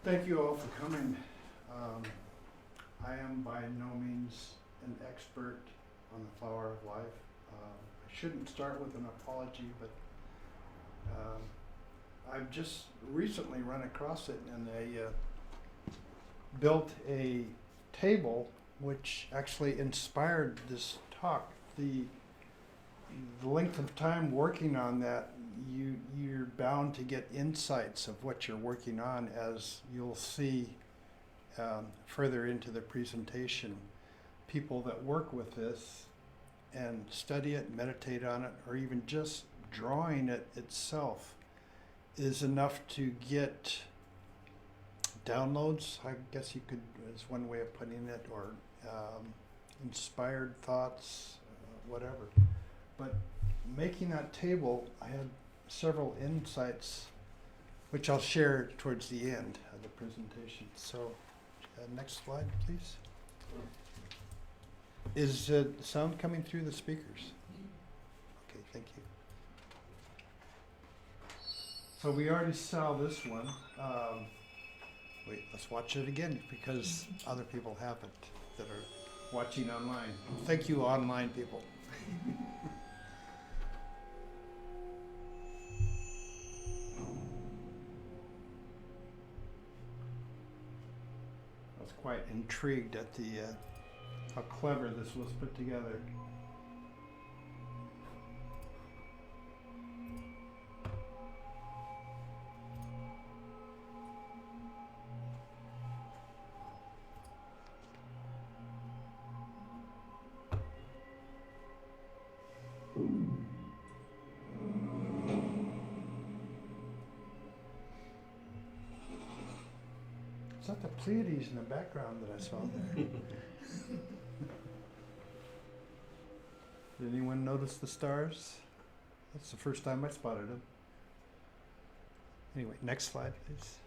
Thank you all for coming. I am by no means an expert on the flower of life. I shouldn't start with an apology, but I've just recently run across it, and I built a table which actually inspired this talk. The length of time working on that, you're bound to get insights of what you're working on, as you'll see further into the presentation. People that work with this and study it, meditate on it, or even just drawing it itself is enough to get downloads, I guess you could, is one way of putting it, or inspired thoughts, whatever. But making that table, I had several insights, which I'll share towards the end of the presentation. So, next slide, please. Is the sound coming through the speakers? Okay, thank you. So we already saw this one. Wait, let's watch it again because other people haven't that are watching online. Thank you, online people. I was quite intrigued at the how clever this was put together. It's not the Pleiades in the background that I saw there. Did anyone notice the stars? That's the first time I spotted them. Anyway, next slide, please.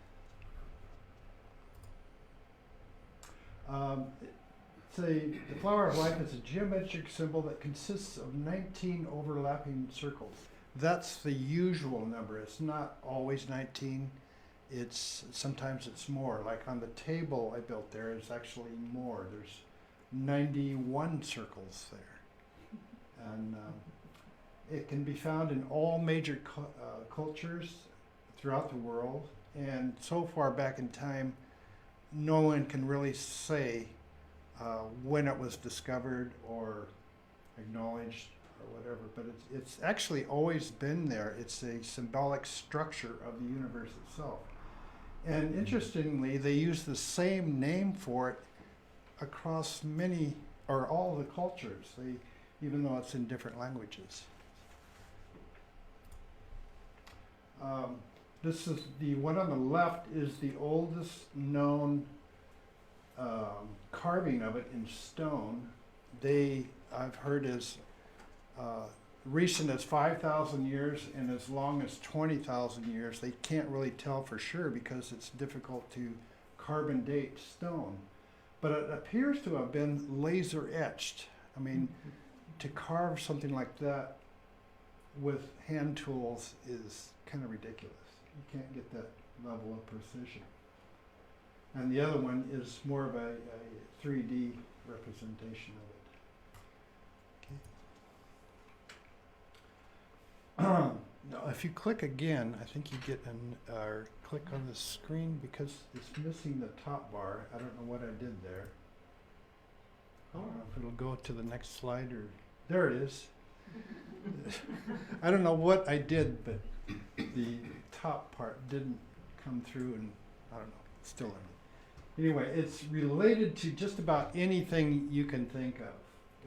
The flower of life is a geometric symbol that consists of 19 overlapping circles. That's the usual number. It's not always 19. Sometimes it's more. Like on the table I built there, it's actually more. There's 91 circles there. And it can be found in all major cultures throughout the world. And so far back in time, no one can really say when it was discovered or acknowledged or whatever. But it's actually always been there. It's a symbolic structure of the universe itself. And interestingly, they use the same name for it across many or all the cultures. Even though it's in different languages. This is the one on the left is the oldest known carving of it in stone. I've heard as recent as 5,000 years and as long as 20,000 years. They can't really tell for sure because it's difficult to carbon date stone. But it appears to have been laser etched. I mean, to carve something like that with hand tools is kind of ridiculous. You can't get that level of precision. And the other one is more of a 3D representation of it. Okay. Now, if you click again, I think you get click on the screen because it's missing the top bar. I don't know what I did there. I don't know if it'll go to the next slide or... There it is. I don't know what I did, but the top part didn't come through, and I don't know, it's still in. Anyway, it's related to just about anything you can think of.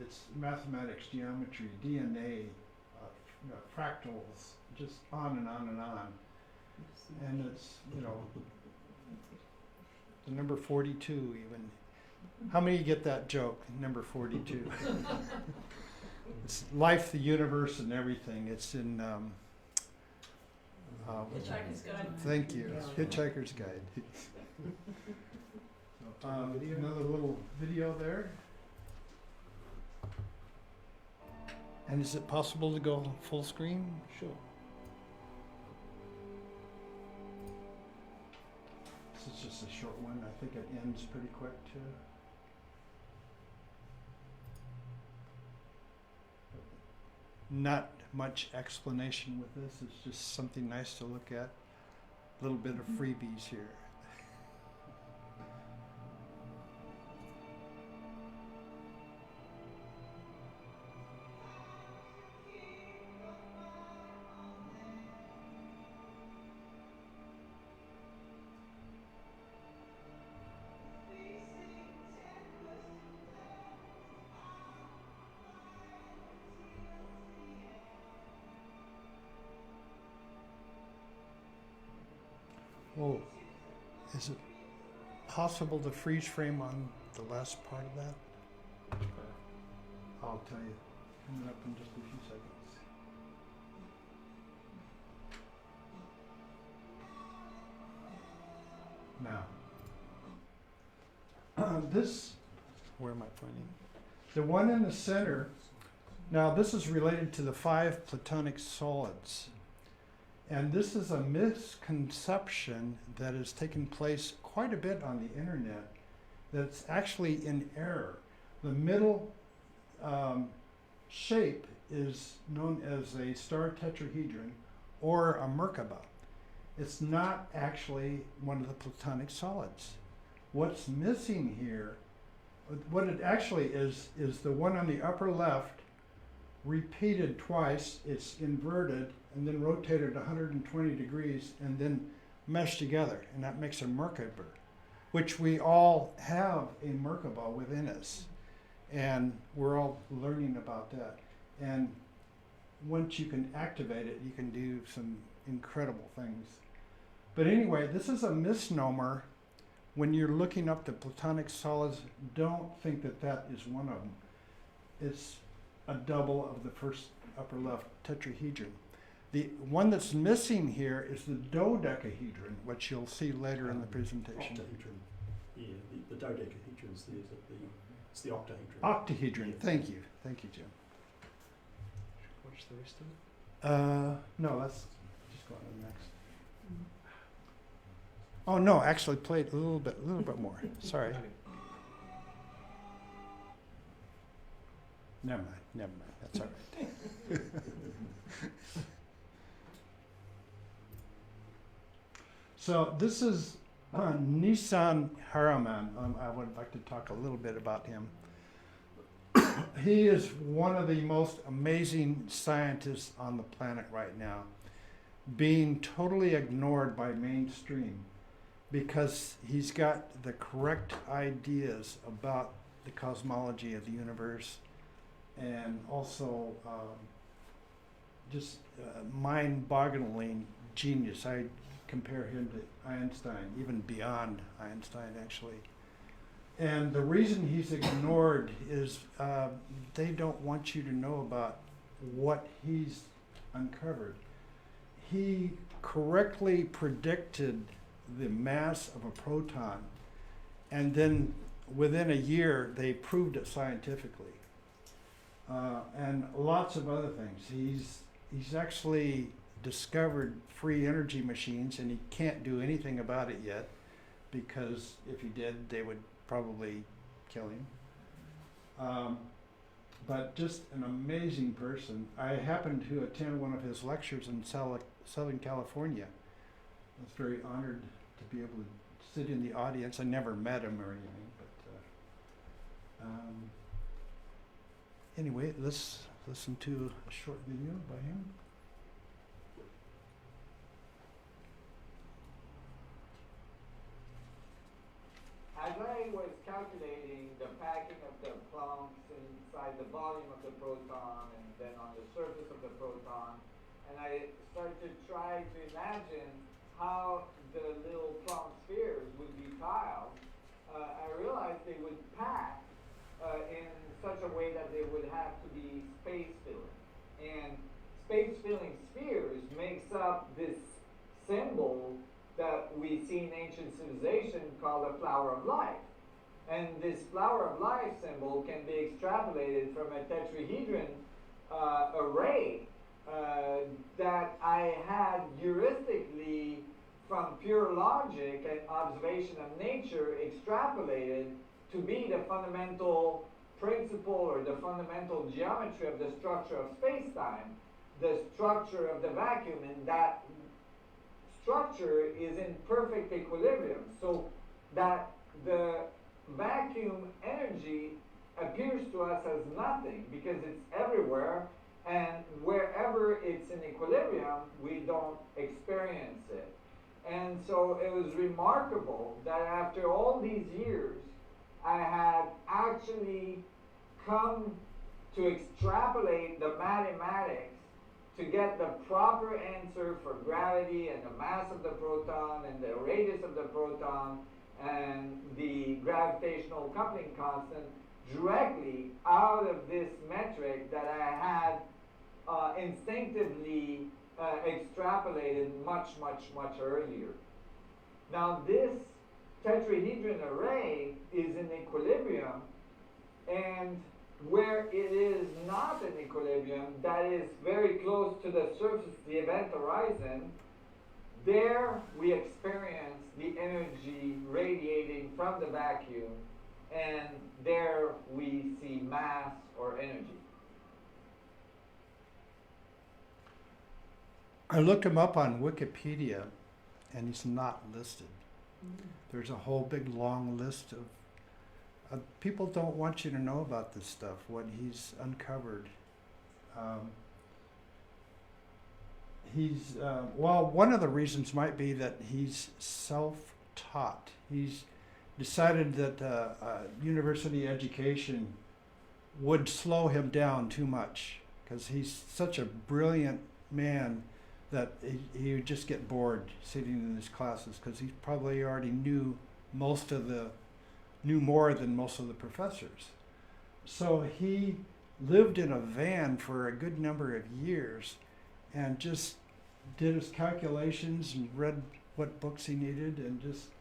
It's mathematics, geometry, DNA, fractals, just on and on and on. And it's, the number 42 even. How many get that joke, number 42? It's life, the universe, and everything. It's in Hitchhiker's Guide. Thank you. Hitchhiker's Guide. Another little video there. And is it possible to go full screen? Sure. This is just a short one. I think it ends pretty quick too. Not much explanation with this. It's just something nice to look at. A little bit of freebies here. Oh, is it possible to freeze frame on the last part of that? I'll tell you. Coming up in just a few seconds. Now, this, where am I pointing? The one in the center, now this is related to the 5 platonic solids. And this is a misconception that has taken place quite a bit on the internet that's actually in error. The middle shape is known as a star tetrahedron or a Merkaba. It's not actually one of the platonic solids. What's missing here, what it actually is the one on the upper left repeated twice. It's inverted and then rotated 120 degrees and then meshed together, and that makes a Merkaba, which we all have a Merkaba within us, and we're all learning about that. And once you can activate it, you can do some incredible things. But anyway, this is a misnomer. When you're looking up the platonic solids, don't think that that is one of them. It's a double of the first upper left tetrahedron. The one that's missing here is the dodecahedron, which you'll see later in the presentation. Octahedron. Yeah, the dodecahedron is it's the octahedron. Octahedron, Yeah. Thank you, Jim. What's the rest of it? No, that's just going to the next. Oh no, actually play it a little bit more. Sorry. Never mind. That's all right. So this is Nissan Haraman. I would like to talk a little bit about him. He is one of the most amazing scientists on the planet right now, being totally ignored by mainstream because he's got the correct ideas about the cosmology of the universe, and also just mind-boggling genius. I compare him to Einstein, even beyond Einstein, actually. And the reason he's ignored is they don't want you to know about what he's uncovered. He correctly predicted the mass of a proton, and then within a year they proved it scientifically. And lots of other things. He's actually discovered free energy machines, and he can't do anything about it yet, because if he did, they would probably kill him. But just an amazing person. I happened to attend one of his lectures in Southern California. I was very honored to be able to sit in the audience. I never met him or anything, but anyway, let's listen to a short video by him. As I was calculating the packing of the plunks inside the volume of the proton and then on the surface of the proton, and I started to try to imagine how the little plump spheres would be tiled, I realized they would pack in such a way that they would have to be space-filling. And space-filling spheres makes up this symbol that we see in ancient civilization called a flower of life. And this flower of life symbol can be extrapolated from a tetrahedron array that I had heuristically from pure logic and observation of nature extrapolated to be the fundamental principle or the fundamental geometry of the structure of space-time, the structure of the vacuum, and that structure is in perfect equilibrium, so that the vacuum energy appears to us as nothing because it's everywhere, and wherever it's in equilibrium, we don't experience it. And so it was remarkable that after all these years, I had actually come to extrapolate the mathematics to get the proper answer for gravity and the mass of the proton and the radius of the proton and the gravitational coupling constant directly out of this metric that I had instinctively extrapolated much earlier. Now this tetrahedron array is in equilibrium, and where it is not in equilibrium, that is very close to the surface, the event horizon, there we experience the energy radiating from the vacuum, and there we see mass or energy. I looked him up on Wikipedia, and he's not listed. There's a whole big long list of people don't want you to know about this stuff, what he's uncovered. Well, one of the reasons might be that he's self-taught. He's decided that university education would slow him down too much because he's such a brilliant man that he would just get bored sitting in his classes because he probably already knew more than most of the professors. So he lived in a van for a good number of years and just did his calculations and read what books he needed and just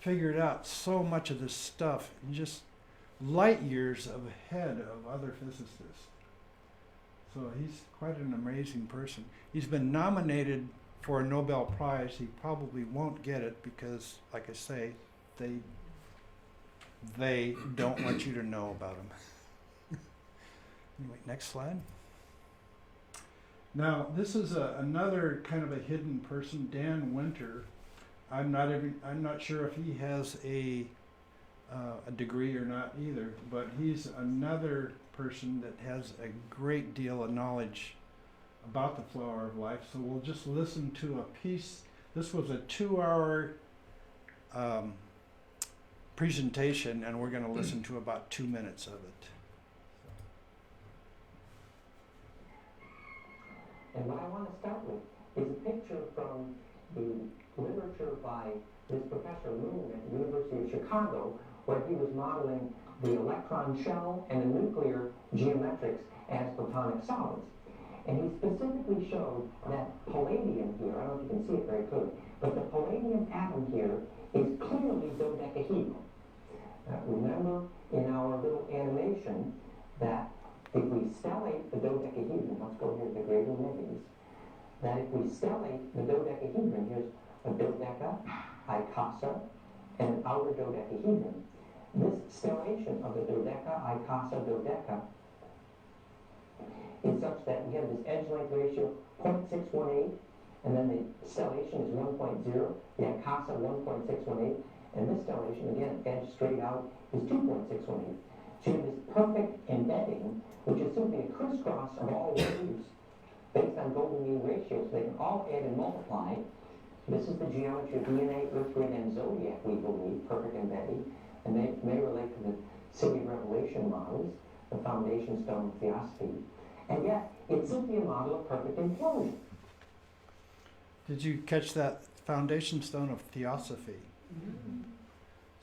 figured out so much of this stuff, and just light years ahead of other physicists. So he's quite an amazing person. He's been nominated for a Nobel Prize. He probably won't get it because, like I say, they don't want you to know about him. Anyway, next slide. Now, this is another kind of a hidden person, Dan Winter. I'm not sure if he has a degree or not either, but he's another person that has a great deal of knowledge about the flower of life. So we'll just listen to a piece. This was a 2-hour presentation, and we're going to listen to about 2 minutes of it. And what I want to start with is a picture from the literature by this Professor Moon at the University of Chicago, where he was modeling the electron shell and the nuclear geometrics as platonic solids. And he specifically showed that palladium here, I don't know if you can see it very clearly, but the palladium atom here is clearly dodecahedral. Remember in our little animation that if we stellate the dodecahedron, let's go here to the greater negatives, that if we stellate the dodecahedron, here's a dodeca, icasa, and an outer dodecahedron. This stellation of the dodeca, icasa, dodeca is such that we have this edge length ratio 0.618, and then the stellation is 1.0, the icasa 1.618, and this stellation, again, edge straight out, is 2.618. So you have this perfect embedding, which is simply a crisscross of all values based on golden mean ratios. They can all add and multiply. This is the geometry of DNA, Earth grid, and zodiac, we believe, perfect embedding, and they may relate to the City of Revelation models, the foundation stone of theosophy. And yet, it's simply a model of perfect implosion. Did you catch that foundation stone of theosophy? Mm-hmm.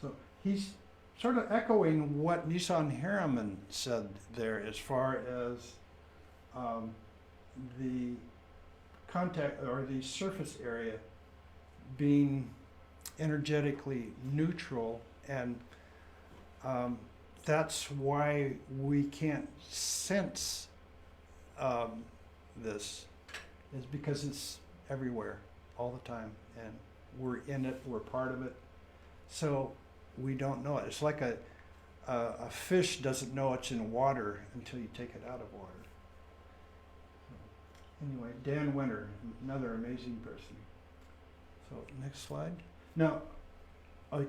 So he's sort of echoing what Nissan Harriman said there as far as the contact or the surface area being energetically neutral, and that's why we can't sense this, is because it's everywhere all the time, and we're in it, we're part of it. So we don't know it. It's like a fish doesn't know it's in water until you take it out of water. Anyway, Dan Winter, another amazing person. So next slide. Now,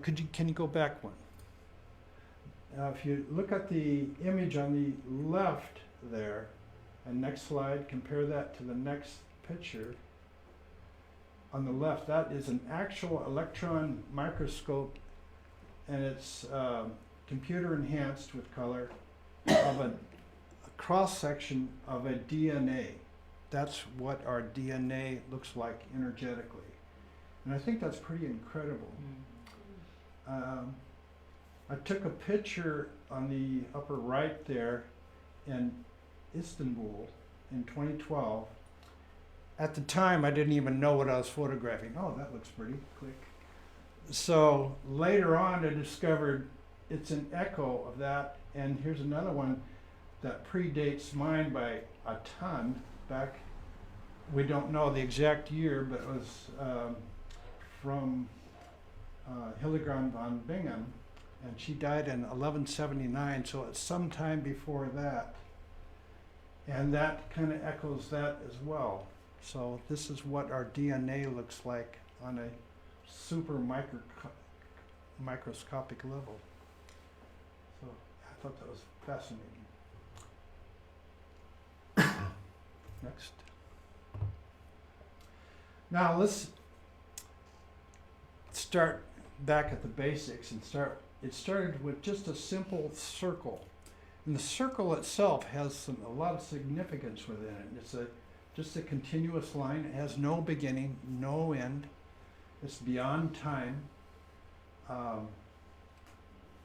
can you go back one? If you look at the image on the left there, and next slide, compare that to the next picture. On the left, that is an actual electron microscope, and it's computer enhanced with color of a cross section of a DNA. That's what our DNA looks like energetically. And I think that's pretty incredible. I took a picture on the upper right there in Istanbul in 2012. At the time, I didn't even know what I was photographing. Oh, that looks pretty. Click. So later on, I discovered it's an echo of that. And here's another one that predates mine by a ton. Back, we don't know the exact year, but it was from Hildegard von Bingen, and she died in 1179, so it's sometime before that. And that kind of echoes that as well. So this is what our DNA looks like on a super microscopic level. So I thought that was fascinating. Next. Now let's start back at the basics and it started with just a simple circle. And the circle itself has a lot of significance within it. It's just a continuous line. It has no beginning, no end. It's beyond time.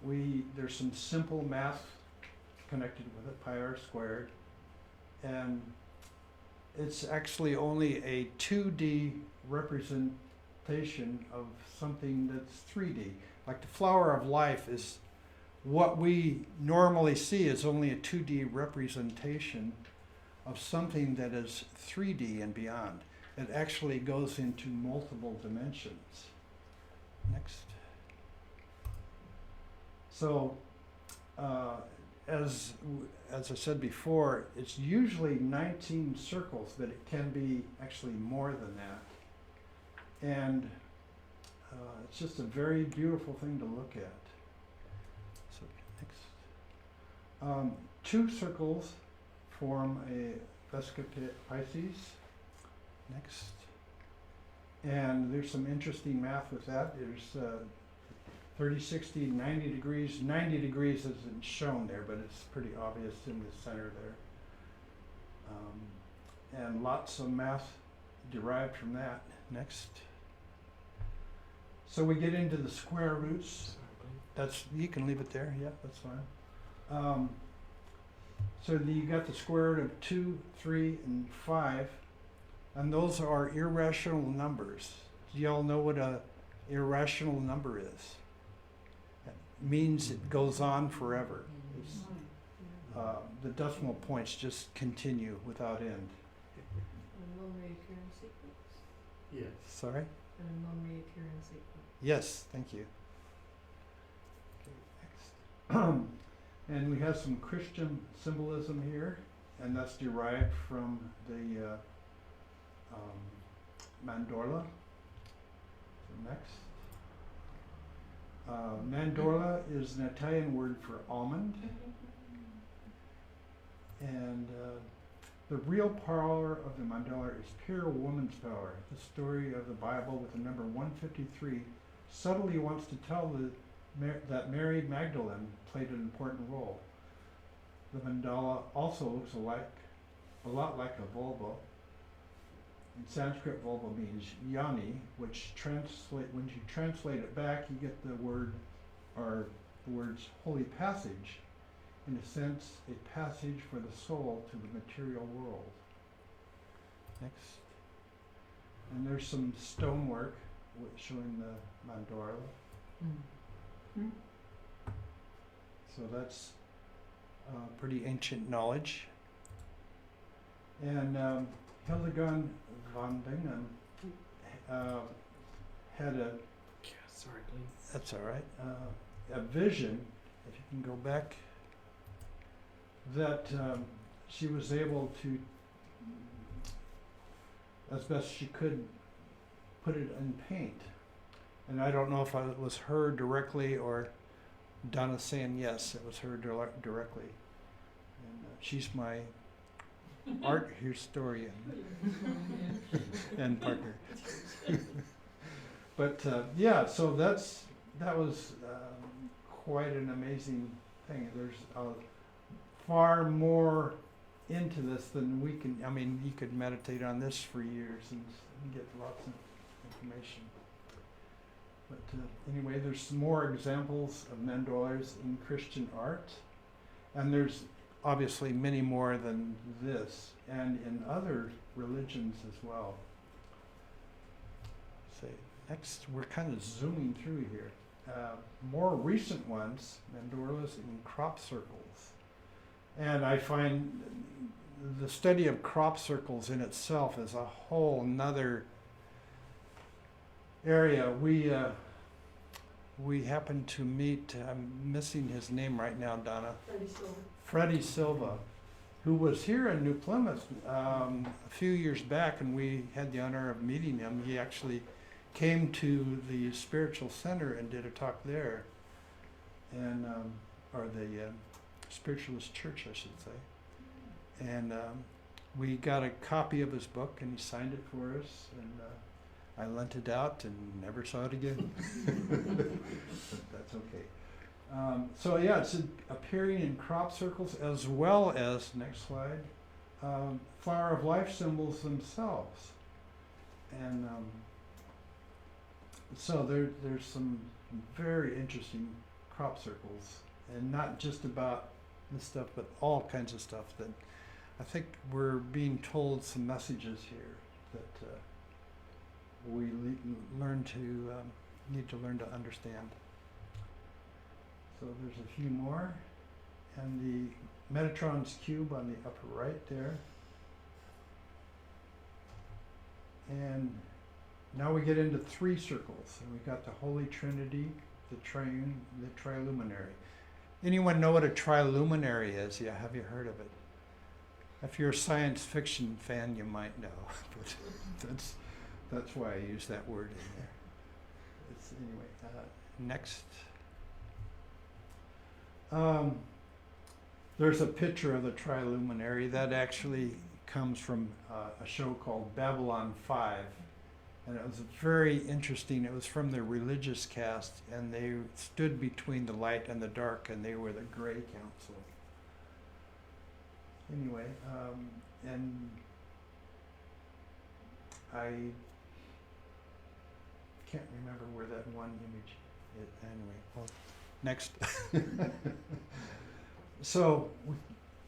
There's some simple math connected with it, pi r squared. And it's actually only a 2D representation of something that's 3D. Like the flower of life is what we normally see is only a 2D representation of something that is 3D and beyond. It actually goes into multiple dimensions. Next. So, as I said before, it's usually 19 circles, but it can be actually more than that. And it's just a very beautiful thing to look at. So next. Two circles form a Vesica Pisces. Next. And there's some interesting math with that. There's 30, 60, 90 degrees. 90 degrees isn't shown there, but it's pretty obvious in the center there. And lots of math derived from that. Next. So we get into the square roots. You can leave it there. Yeah, that's fine. So you got the square root of 2, 3, and 5, and those are irrational numbers. Do y'all know what a irrational number is? It means it goes on forever. The decimal points just continue without end. A non-reoccurring sequence. Yes. Sorry? A non-reoccurring sequence. Yes, thank you. Okay, next. And we have some Christian symbolism here, and that's derived from the mandorla. So next. Mandorla is an Italian word for almond. And the real power of the mandorla is pure woman's power. The story of the Bible with the number 153 subtly wants to tell that Mary Magdalene played an important role. The mandala also looks a lot like a vulva. In Sanskrit, vulva means yoni, which when you translate it back, you get the word, or the words holy passage. In a sense, a passage for the soul to the material world. Next. And there's some stonework showing the mandorla. So that's pretty ancient knowledge. And Hildegard von Bingen had a, Sorry, please. that's all right, a vision, if you can go back, that she was able to, as best she could, put it in paint. And I don't know if it was her directly or Donna saying yes, it was her directly. And she's my art historian and partner. But yeah, so that was quite an amazing thing. There's far more into this than we can. I mean, you could meditate on this for years and get lots of information. But anyway, there's some more examples of mandalas in Christian art, and there's obviously many more than this, and in other religions as well. Next, we're kind of zooming through here. More recent ones, mandalas in crop circles. And I find the study of crop circles in itself is a whole nother area. We happened to meet, I'm missing his name right now, Donna. Freddie Silva, who was here in New Plymouth a few years back, and we had the honor of meeting him. He actually came to the spiritual center and did a talk there, and or the spiritualist church, I should say. And we got a copy of his book, and he signed it for us, and I lent it out and never saw it again. But that's okay. So yeah, it's appearing in crop circles as well as, next slide, flower of life symbols themselves. And so there's some very interesting crop circles, and not just about this stuff, but all kinds of stuff that I think we're being told some messages here that we learn to need to learn to understand. So there's a few more, and the Metatron's cube on the upper right there, and now we get into three circles, and we've got the Holy Trinity, the triune, the triluminary. Anyone know what a triluminary is? Yeah, have you heard of it? If you're a science fiction fan, you might know, but that's why I use that word in there. It's, anyway, next. There's a picture of the triluminary that actually comes from a show called Babylon 5. And it was very interesting. It was from the religious cast, and they stood between the light and the dark, and they were the Gray Council. Anyway, and I can't remember where that one image is. Anyway, well, next. So,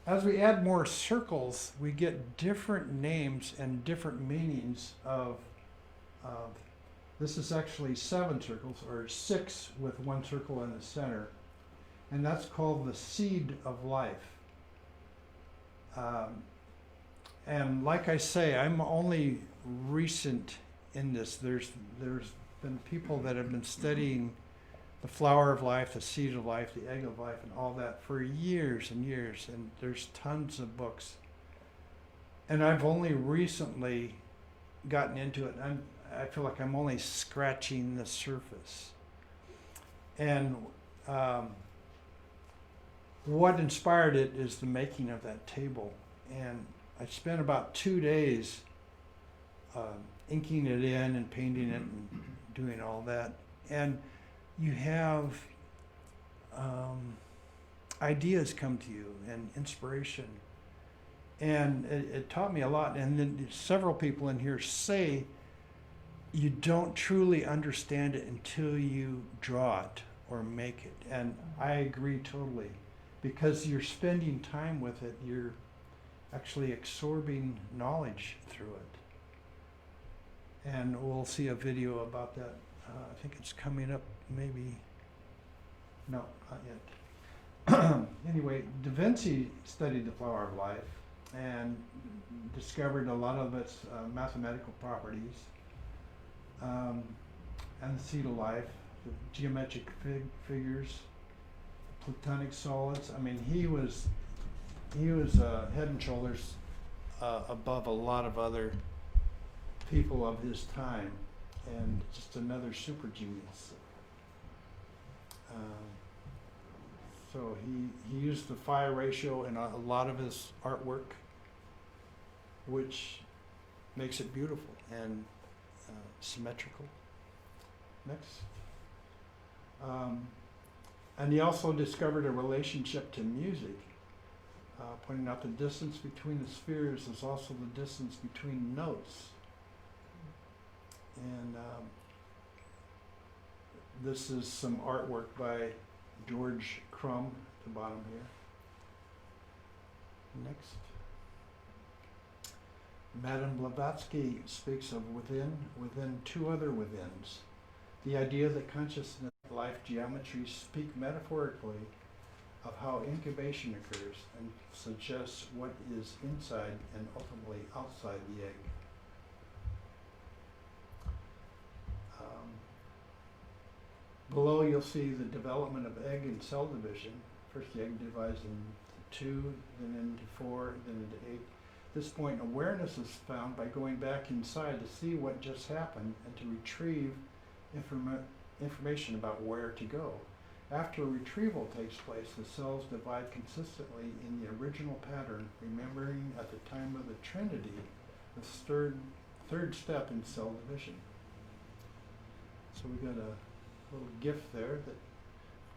as we add more circles, we get different names and different meanings of this is actually 7 circles, or 6 with 1 circle in the center, and that's called the seed of life. And like I say, I'm only recent in this. There's been people that have been studying the flower of life, the seed of life, the egg of life, and all that for years and years, and there's tons of books. And I've only recently gotten into it, and I feel like I'm only scratching the surface. And what inspired it is the making of that table. And I spent about 2 days inking it in and painting it and doing all that. And you have ideas come to you and inspiration. And it taught me a lot. And then several people in here say you don't truly understand it until you draw it or make it. And I agree totally. Because you're spending time with it, you're actually absorbing knowledge through it. And we'll see a video about that. I think it's coming up, maybe. No, not yet. Anyway, Da Vinci studied the flower of life and discovered a lot of its mathematical properties. and the seed of life, the geometric figures, platonic solids. I mean, he was head and shoulders above a lot of other people of his time, and just another super genius. So he used the phi ratio in a lot of his artwork, which makes it beautiful and symmetrical. Next. And he also discovered a relationship to music, pointing out the distance between the spheres is also the distance between notes. And this is some artwork by George Crumb at the bottom here. Next. Madame Blavatsky speaks of within two other withins. The idea that consciousness and life geometry speak metaphorically of how incubation occurs and suggests what is inside and ultimately outside the egg. Below you'll see the development of egg and cell division. First the egg divides into 2, then into 4, then into 8. At this point awareness is found by going back inside to see what just happened and to retrieve information about where to go. After retrieval takes place, the cells divide consistently in the original pattern, remembering at the time of the Trinity the third step in cell division. So we got a little gift there that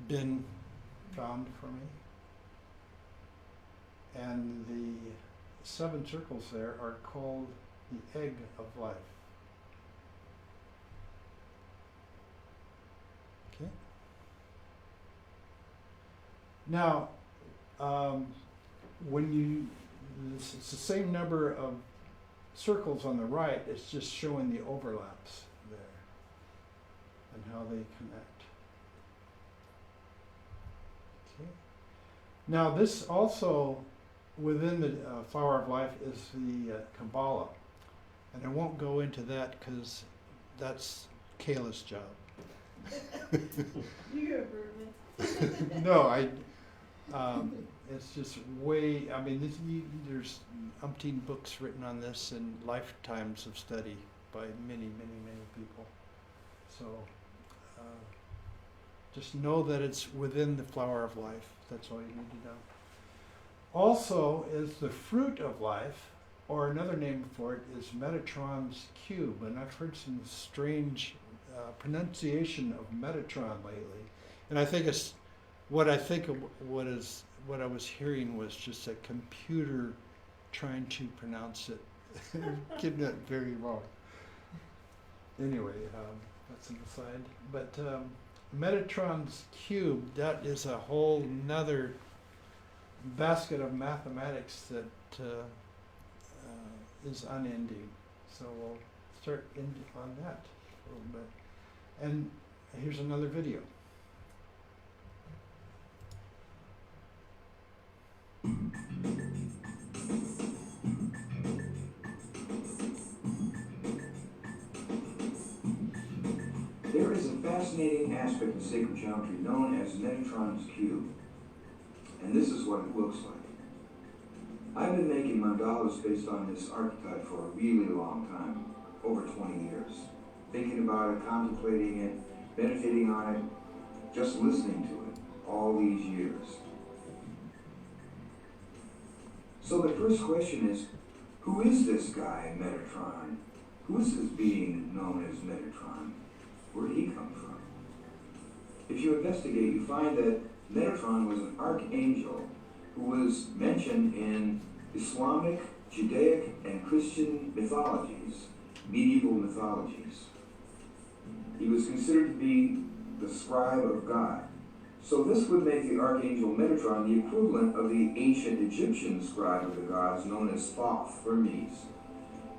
Ben found for me. And the 7 circles there are called the egg of life. Okay. Now, it's the same number of circles on the right, it's just showing the overlaps there and how they connect. Okay. Now this also, within the flower of life, is the Kabbalah. And I won't go into that because that's Kayla's job. You approve it. No, it's just way, I mean, there's umpteen books written on this and lifetimes of study by many, many, many people. So just know that it's within the flower of life. That's all you need to know. Also is the fruit of life, or another name for it is Metatron's cube. And I've heard some strange pronunciation of Metatron lately. And I think it's what I was hearing was just a computer trying to pronounce it, getting it very wrong. Anyway, that's an aside. But Metatron's cube, that is a whole nother basket of mathematics that is unending. So we'll start on that a little bit. And here's another video. There is a fascinating aspect of sacred geometry known as Metatron's cube, and this is what it looks like. I've been making mandalas based on this archetype for a really long time, over 20 years. Thinking about it, contemplating it, meditating on it, just listening to it all these years. So the first question is, who is this guy, Metatron? Who is this being known as Metatron? Where did he come from? If you investigate, you find that Metatron was an archangel who was mentioned in Islamic, Judaic, and Christian mythologies, medieval mythologies. He was considered to be the scribe of God. So this would make the archangel Metatron the equivalent of the ancient Egyptian scribe of the gods known as Thoth, Hermes.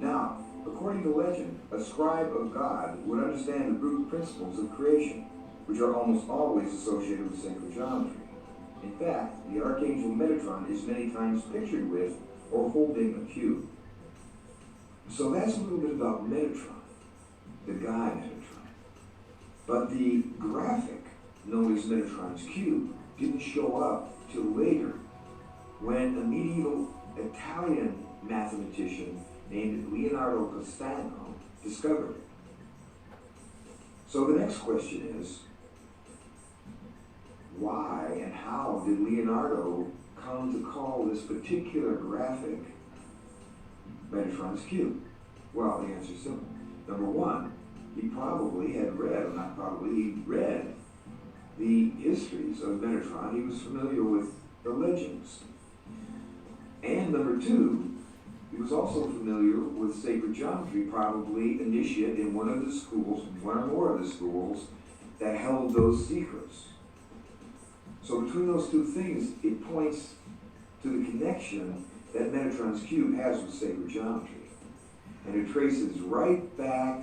Now, according to legend, a scribe of God would understand the root principles of creation, which are almost always associated with sacred geometry. In fact, the archangel Metatron is many times pictured with or holding a cube. So that's a little bit about Metatron, the guy Metatron. But the graphic, known as Metatron's cube, didn't show up till later, when a medieval Italian mathematician named Leonardo Castano discovered it. So the next question is, why and how did Leonardo come to call this particular graphic Metatron's cube? Well, the answer is simple. Number one, he probably had read, or not probably, he read the histories of Metatron. He was familiar with the legends. And number two, he was also familiar with sacred geometry, probably initiate in one of the schools, one or more of the schools that held those secrets. So between those two things, it points to the connection that Metatron's cube has with sacred geometry. And it traces right back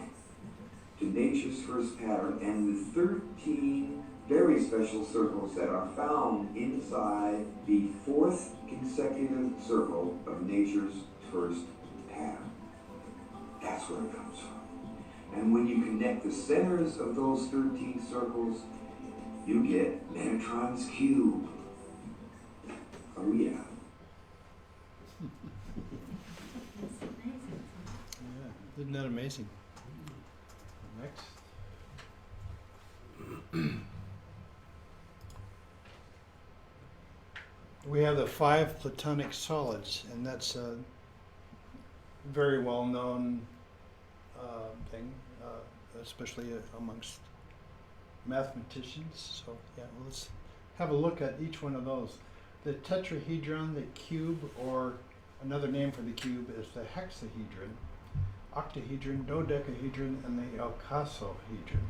to nature's first pattern and the 13 very special circles that are found inside the fourth consecutive circle of nature's first pattern. That's where it comes from. And when you connect the centers of those 13 circles, you get Metatron's cube. Oh yeah. Yeah, isn't that amazing? Next. We have the 5 platonic solids, and that's a very well-known thing, especially amongst mathematicians. So yeah, let's have a look at each one of those. The tetrahedron, the cube, or another name for the cube is the hexahedron, octahedron, dodecahedron, and the icosahedron.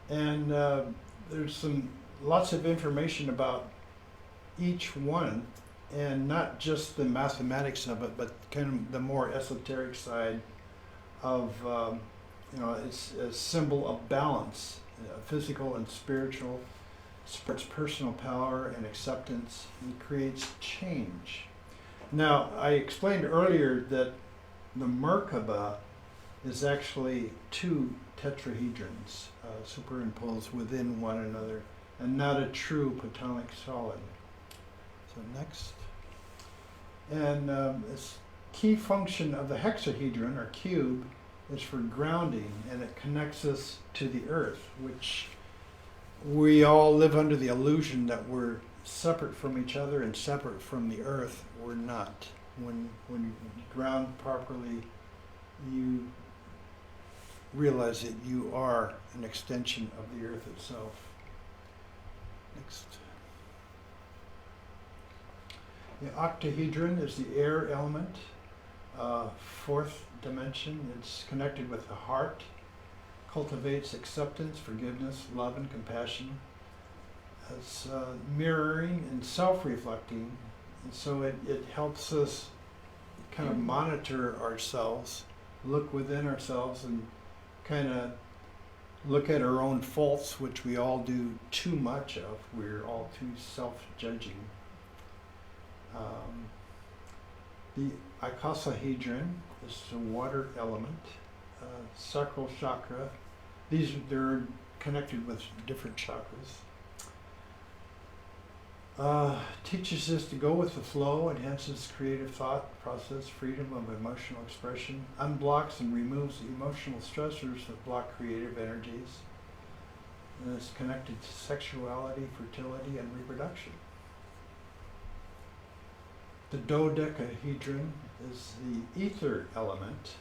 And there's lots of information about each one, and not just the mathematics of it, but kind of the more esoteric side of, it's a symbol of balance, physical and spiritual, spreads personal power and acceptance, and creates change. Now, I explained earlier that the Merkaba is actually 2 tetrahedrons superimposed within one another, and not a true platonic solid. So next. And this key function of the hexahedron, or cube, is for grounding, and it connects us to the earth, which we all live under the illusion that we're separate from each other and separate from the earth. We're not. When you ground properly, you realize that you are an extension of the earth itself. Next. The octahedron is the air element, 4th dimension. It's connected with the heart, cultivates acceptance, forgiveness, love, and compassion. It's mirroring and self-reflecting, and so it helps us kind of monitor ourselves, look within ourselves, and kind of look at our own faults, which we all do too much of. We're all too self-judging. The icosahedron is the water element, sacral chakra. They're connected with different chakras. Teaches us to go with the flow, enhances creative thought process, freedom of emotional expression, unblocks and removes emotional stressors that block creative energies, and is connected to sexuality, fertility, and reproduction. The dodecahedron is the ether element,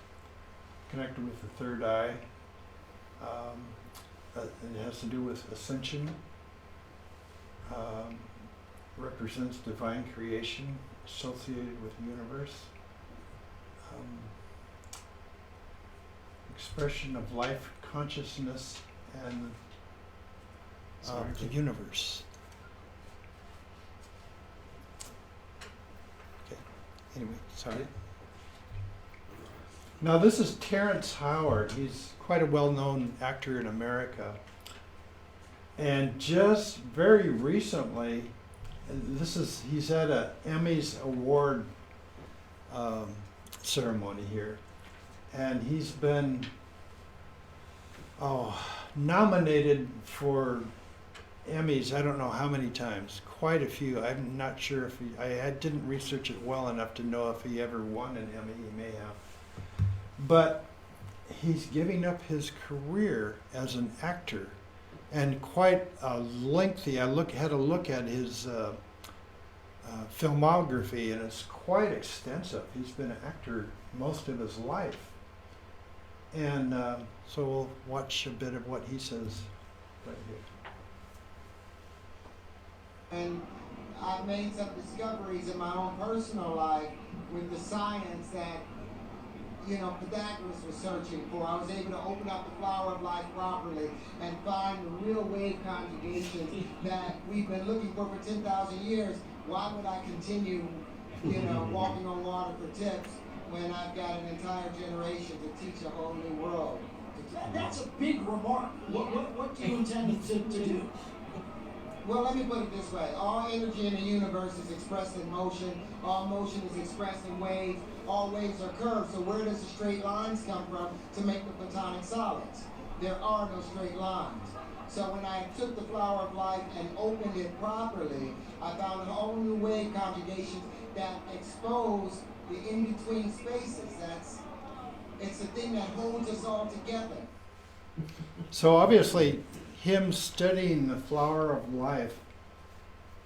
connected with the third eye. It has to do with ascension. Represents divine creation associated with the universe. Expression of life, consciousness, and the universe. Okay, anyway, sorry. Now this is Terrence Howard. He's quite a well-known actor in America. And just very recently, he's had a Emmys award ceremony here, and he's been nominated for Emmys, I don't know how many times, quite a few. I'm not sure if I didn't research it well enough to know if he ever won an Emmy. He may have. But he's giving up his career as an actor, and quite a lengthy, had a look at his filmography, and it's quite extensive. He's been an actor most of his life. And so we'll watch a bit of what he says right here. And I've made some discoveries in my own personal life with the science that, Pythagoras was searching for. I was able to open up the flower of life properly and find the real wave conjugations that we've been looking for 10,000 years. Why would I continue, walking on water for tips when I've got an entire generation to teach a whole new world? That's a big remark. What do you intend to do? Well, let me put it this way. All energy in the universe is expressed in motion. All motion is expressed in waves. All waves are curved. So where does the straight lines come from to make the platonic solids? There are no straight lines. So when I took the flower of life and opened it properly, I found a whole new wave conjugations that expose the in-between spaces. It's the thing that holds us all together. So obviously, him studying the flower of life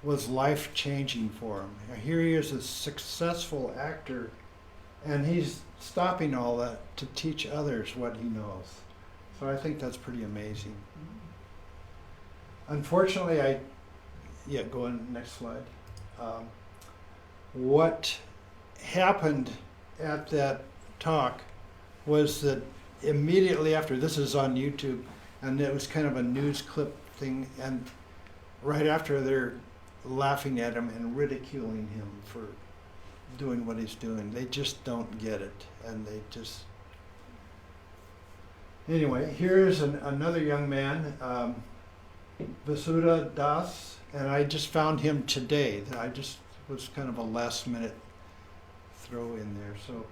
was life-changing for him. Now, here he is, a successful actor, and he's stopping all that to teach others what he knows. So I think that's pretty amazing. Unfortunately, go on, next slide. What happened at that talk was that immediately after, this is on YouTube, and it was kind of a news clip thing, and right after they're laughing at him and ridiculing him for doing what he's doing. They just don't get it, and they just... Anyway, here's another young man, Vasudha Das, and I just found him today. I just was kind of a last minute throw in there, so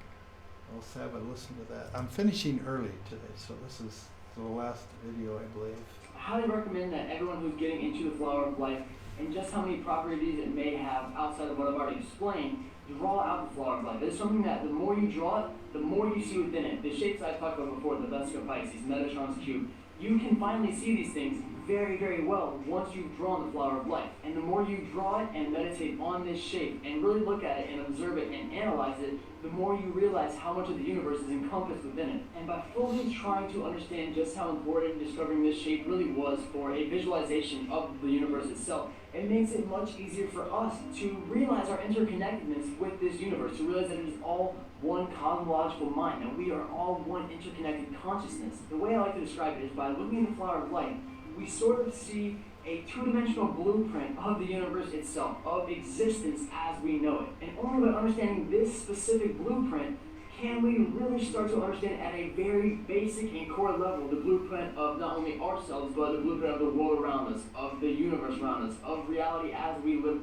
let's have a listen to that. I'm finishing early today, so this is the last video, I believe. I highly recommend that everyone who's getting into the flower of life and just how many properties it may have outside of what I've already explained, draw out the flower of life. It's something that the more you draw it, the more you see within it. The shapes I talked about before, the Vesica Pisces, Metatron's cube, you can finally see these things very, very well once you've drawn the flower of life. And the more you draw it and meditate on this shape and really look at it and observe it and analyze it, the more you realize how much of the universe is encompassed within it. And by fully trying to understand just how important discovering this shape really was for a visualization of the universe itself, it makes it much easier for us to realize our interconnectedness with this universe, to realize that it is all one cosmological mind, and we are all one interconnected consciousness. The way I like to describe it is by looking at the flower of light, we sort of see a two-dimensional blueprint of the universe itself, of existence as we know it. And only by understanding this specific blueprint can we really start to understand at a very basic and core level the blueprint of not only ourselves, but the blueprint of the world around us, of the universe around us, of reality as we live.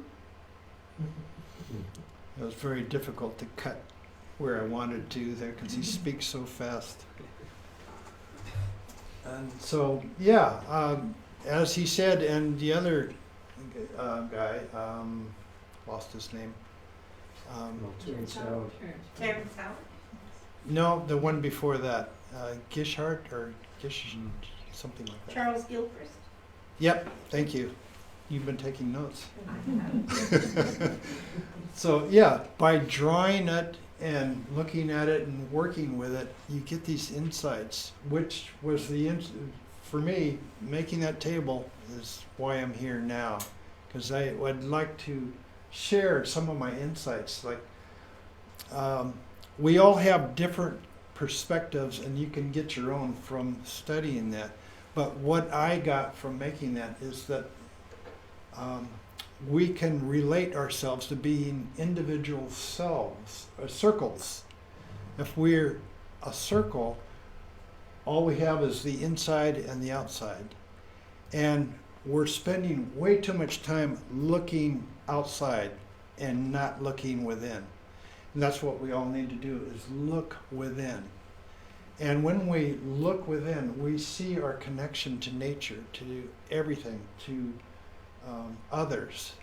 It was very difficult to cut where I wanted to there because he speaks so fast. And so, as he said, and the other guy, lost his name. Terrence Howard. Terrence Howard? No, the one before that, Gishart or Gish, something like that. Charles Gilchrist. Yep, thank you. You've been taking notes. So by drawing it and looking at it and working with it, you get these insights, which was for me, making that table is why I'm here now, because I would like to share some of my insights. Like, we all have different perspectives, and you can get your own from studying that. But what I got from making that is that we can relate ourselves to being individual selves, or circles. If we're a circle, all we have is the inside and the outside. And we're spending way too much time looking outside and not looking within. And that's what we all need to do, is look within. And when we look within, we see our connection to nature, to everything, to others.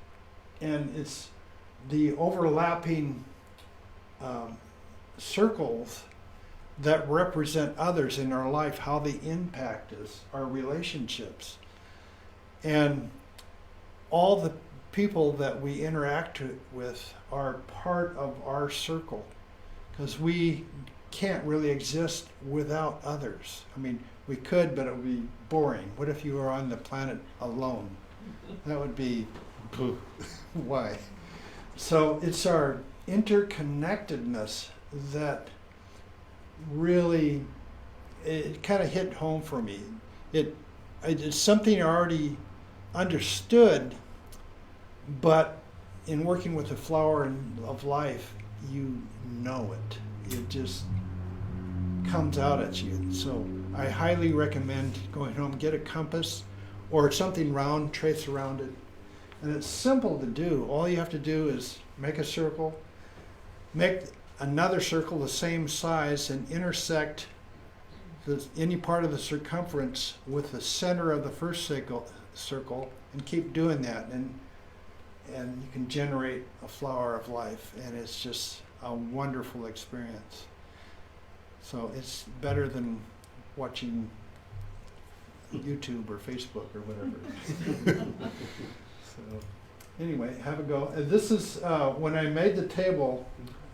And it's the overlapping circles that represent others in our life, how they impact us, our relationships. And all the people that we interact with are part of our circle, because we can't really exist without others. I mean, we could, but it would be boring. What if you were on the planet alone? That would be, why? So it's our interconnectedness that really, it kind of hit home for me. It's something I already understood, but in working with the flower of life, you know it. It just comes out at you. So I highly recommend going home, get a compass or something round, trace around it. And it's simple to do. All you have to do is make a circle, make another circle the same size, and intersect any part of the circumference with the center of the first circle, and keep doing that. And you can generate a flower of life, and it's just a wonderful experience. So it's better than watching YouTube or Facebook or whatever. So anyway, have a go. This is when I made the table,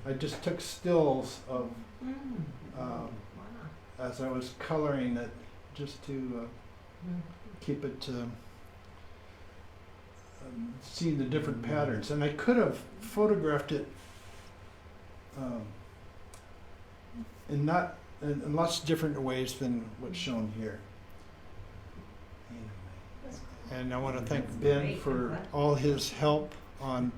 I just took stills of as I was coloring it, just to keep it see the different patterns. And I could have photographed it in lots of different ways than what's shown here. And I want to thank Ben for all his help on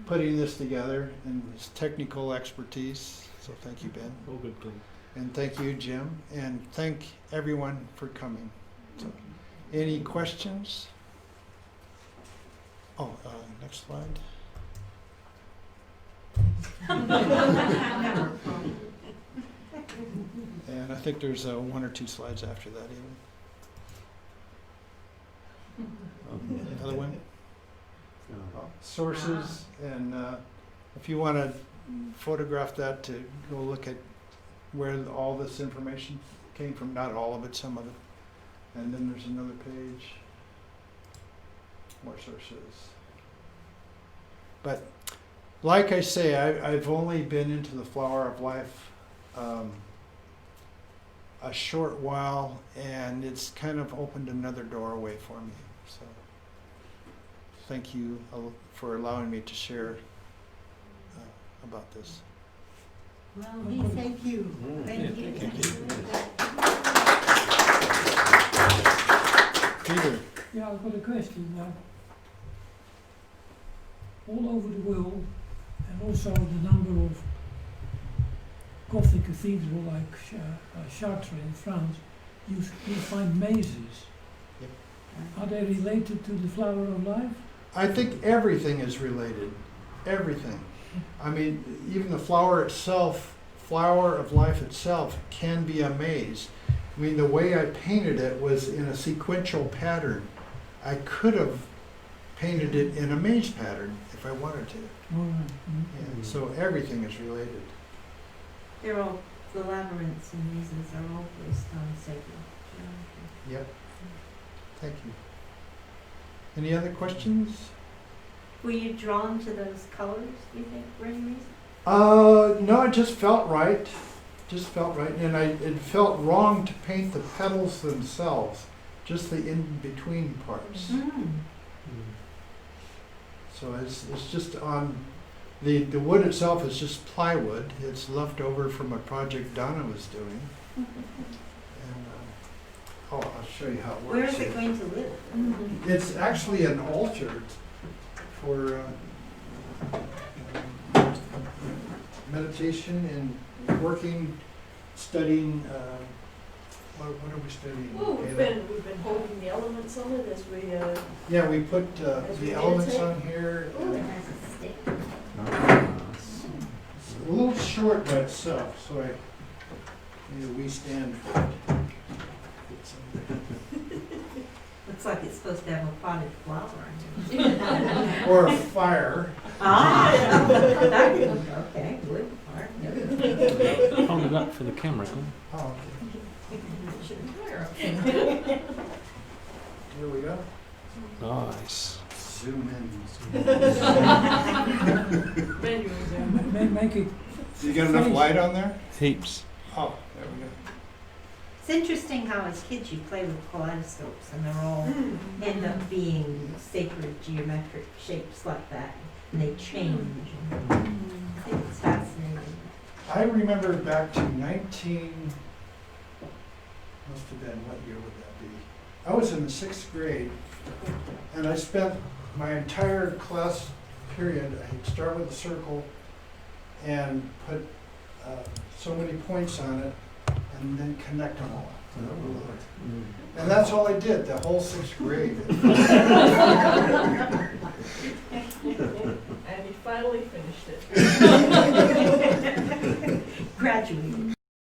putting this together and his technical expertise. So thank you, Ben. All good, Glenn. And thank you, Jim. And thank everyone for coming. So, any questions? Oh, next slide. And I think there's one or two slides after that even. Another one? Sources, and if you want to photograph that to go look at where all this information came from, not all of it, some of it. And then there's another page, more sources. But like I say, I've only been into the flower of life a short while, and it's kind of opened another doorway for me. So thank you for allowing me to share about this. Well, we thank you. Thank you. Peter. Yeah, I've got a question. All over the world, and also the number of Gothic cathedrals like Chartres in France, you find mazes. Yep. Are they related to the flower of life? I think everything is related. Everything. I mean, even the flower itself, flower of life itself, can be a maze. I mean, the way I painted it was in a sequential pattern. I could have painted it in a maze pattern if I wanted to. All right. Yeah, so everything is related. They're all, the labyrinths and mazes are all based on sacred geometry. Yep. Thank you. Any other questions? Were you drawn to those colors, do you think, for any reason? No, it just felt right. Just felt right, and it felt wrong to paint the petals themselves, just the in-between parts. So it's just on the wood itself is just plywood. It's left over from a project Donna was doing. And I'll show you how it works. Where is here. it going to live? It's actually an altar for meditation and working, studying. What are we studying? Well, we've been holding the elements on it as we Yeah, we put as we the elements meditate. on here. Oh, it has a stick. It's a little short by itself, so I Maybe we stand for it. Looks like it's supposed to have a potted flower in it. Or a fire. Ah, that didn't, okay, wood, fire, yep. Hold it up for the camera. Oh, okay. Here we go. Nice. Zoom in. Manual zoom. Make it. You got enough light on there? Heaps. Oh, there we go. It's interesting how as kids you play with kaleidoscopes and they're all end up being sacred geometric shapes like that, and they change. I think it's fascinating. I remember back to 19, must have been, what year would that be? I was in the 6th grade, and I spent my entire class period, I'd start with a circle and put so many points on it, and then connect them all. And that's all I did, the whole 6th grade. And he finally finished it.